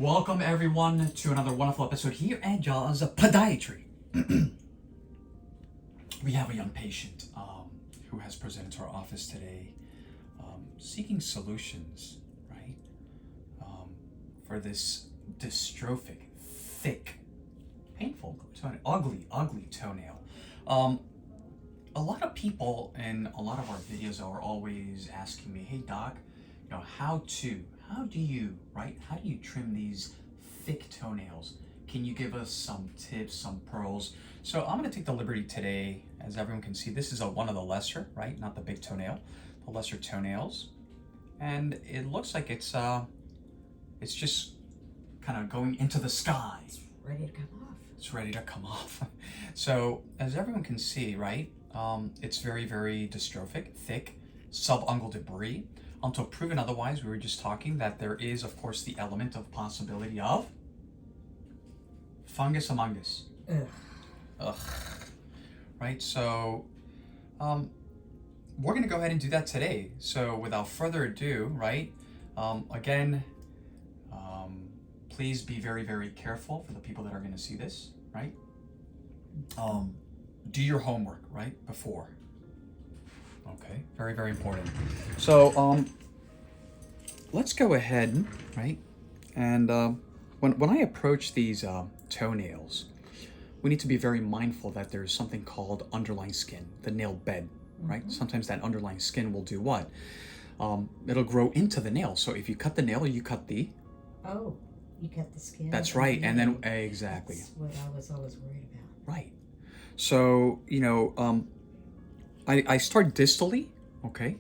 Welcome everyone to another wonderful episode here at Doctors of Podiatry. We have a young patient who has presented to our office today seeking solutions, right, for this dystrophic, thick, painful, ugly toenail. A lot of people in a lot of our videos are always asking me, hey doc, how do you trim these thick toenails? Can you give us some tips, some pearls? So I'm going to take the liberty today, as everyone can see, this is one of the lesser, right? Not the big toenail, the lesser toenails. And it looks like it's just kind of going into the sky. It's ready to come off. It's ready to come off. So as everyone can see, right? It's very, very dystrophic, thick, subungual debris. Until proven otherwise, we were just talking that there is, of course, the element of possibility of fungus among us. Ugh. Right, so we're going to go ahead and do that today. So without further ado, right, again, please be very, very careful for the people that are going to see this, right? Do your homework, right, before. Okay, very, very important. So let's go ahead, right? And when I approach these toenails, we need to be very mindful that there's something called underlying skin, the nail bed, right? Sometimes that underlying skin will do what? It'll grow into the nail. So if you cut the nail, you cut the... Oh, you cut the skin. That's right, and then, exactly. That's what I was always worried about. Right. So, I start distally, okay?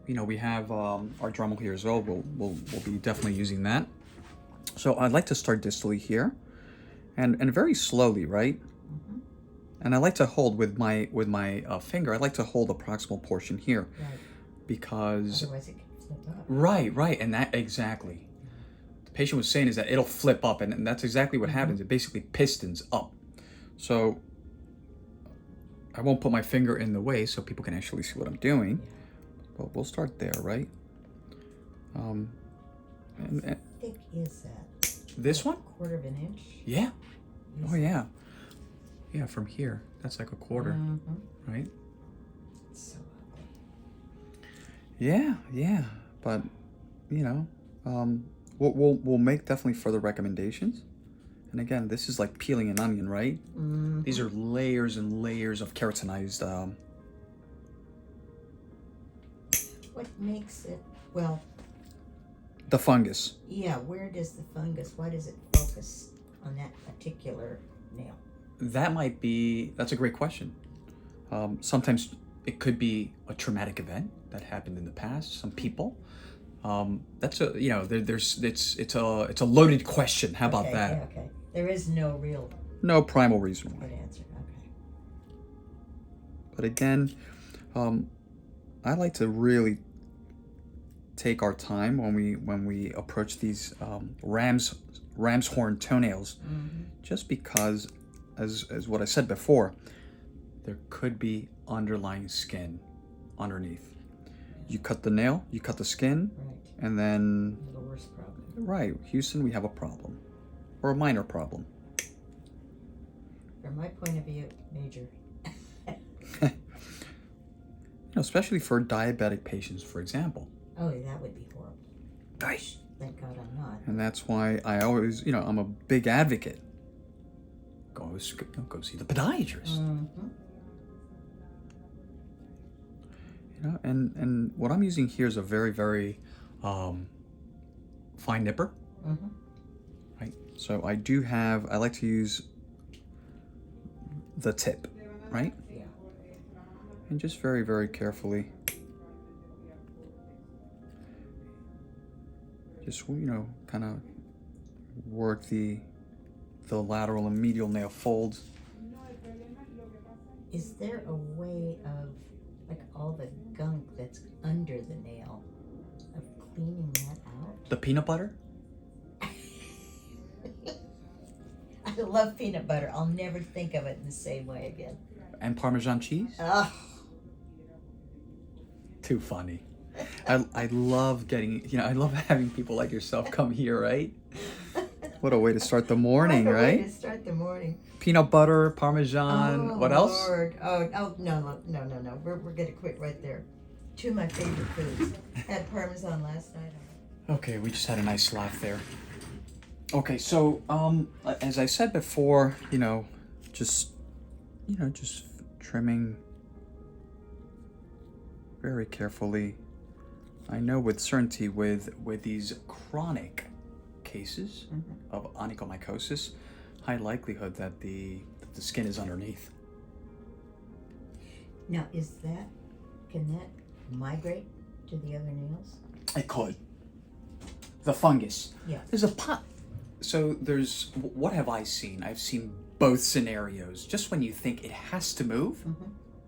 We have our Dremel here as well. We'll be definitely using that. So I'd like to start distally here, and very slowly, right? And I like to hold with my finger. I like to hold the proximal portion here, Right. because Otherwise it can flip up. right, and that exactly. The patient was saying is that it'll flip up, and that's exactly what happens. It basically pistons up. So I won't put my finger in the way so people can actually see what I'm doing. But we'll start there, right? And How thick is that? this one? Quarter of an inch? Yeah. Oh yeah. Yeah, from here. That's like a quarter, right? It's so ugly. Yeah. But we'll make definitely further recommendations. And again, this is like peeling an onion, right? These are layers and layers of keratinized. What makes it, well... The fungus. Yeah, where does the fungus, why does it focus on that particular nail? That's a great question. Sometimes it could be a traumatic event that happened in the past. Some people. It's a loaded question. How about that? Yeah, okay. There is no primal reason why. good answer. Okay. But again, I like to really take our time when we approach these ram's horn toenails, just because, as what I said before, there could be underlying skin underneath. You cut the nail, you cut the skin, Right. and then A little worse problem. right, Houston, we have a problem, or a minor problem. From my point of view, major. Especially for diabetic patients, for example. Oh, that would be horrible. Nice. Thank God I'm not. And that's why I always, I'm a big advocate. Go see the podiatrist. And what I'm using here is a very, very fine nipper. Right. So I like to use the tip, right? Yeah. And just very, very carefully. Just, kind of work the lateral and medial nail folds. Is there a way of, like, all the gunk that's under the nail, of cleaning that out? The peanut butter? I love peanut butter. I'll never think of it in the same way again. And Parmesan cheese? Oh. Too funny. I love getting, I love having people like yourself come here, right? What a way to start the morning, What a right? way to start the morning. Peanut butter, Parmesan, Oh, what else? Lord. Oh, no. We're gonna quit right there. Two of my favorite foods. Had Parmesan last night. Okay, we just had a nice laugh there. Okay, so as I said before, just trimming very carefully. I know with certainty with these chronic cases of onychomycosis, high likelihood that the skin is underneath. Now, can that migrate to the other nails? It could. The fungus. Yeah. There's a pot. So what have I seen? I've seen both scenarios. Just when you think it has to move,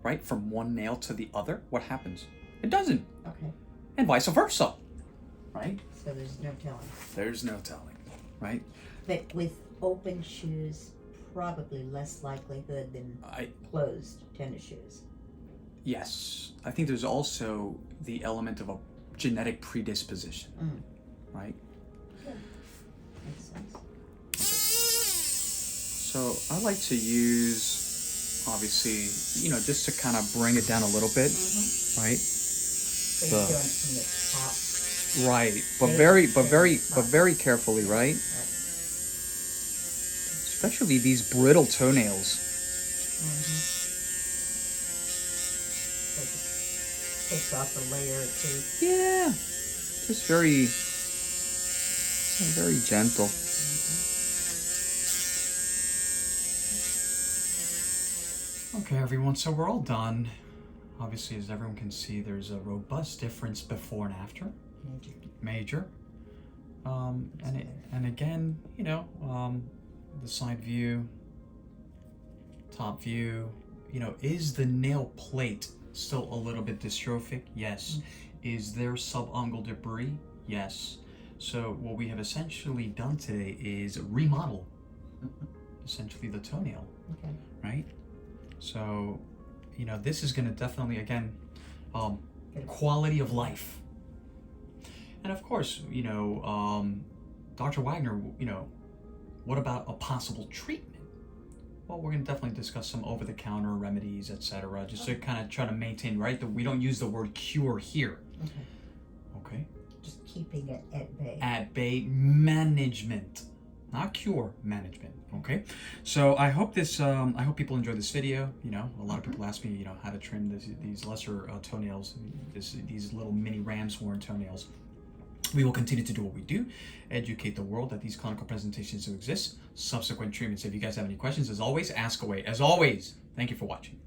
right, from one nail to the other, what happens? It doesn't. Okay. And vice versa, right? So there's no telling. There's no telling, right? But with open shoes, probably less likelihood than closed tennis shoes. Yes. I think there's also the element of a genetic predisposition, right? Yeah. Makes sense. So I like to use, obviously, just to kind of bring it down a little bit, right? So you're doing it from the top. Right, but very carefully, right? Especially these brittle toenails. So just takes off a layer or two. Yeah, just very gentle. Okay, everyone, so we're all done. Obviously, as everyone can see, there's a robust difference before and after. Major. And again, the side view, top view, is the nail plate still a little bit dystrophic? Yes. Is there subungual debris? Yes. So what we have essentially done today is remodel essentially the toenail, right? So, this is going to definitely, again, quality of life. And of course, Dr. Wagner, what about a possible treatment? Well, we're going to definitely discuss some over-the-counter remedies, etc., just to kind of try to maintain, right, that we don't use the word cure here. Okay? Just keeping it at bay. At bay, management. Not cure, management. Okay, so I hope people enjoy this video. A lot of people ask me, how to trim these lesser toenails, these little mini ram's horn toenails. We will continue to do what we do, educate the world that these clinical presentations do exist. Subsequent treatments. If you guys have any questions, as always, ask away. As always, thank you for watching.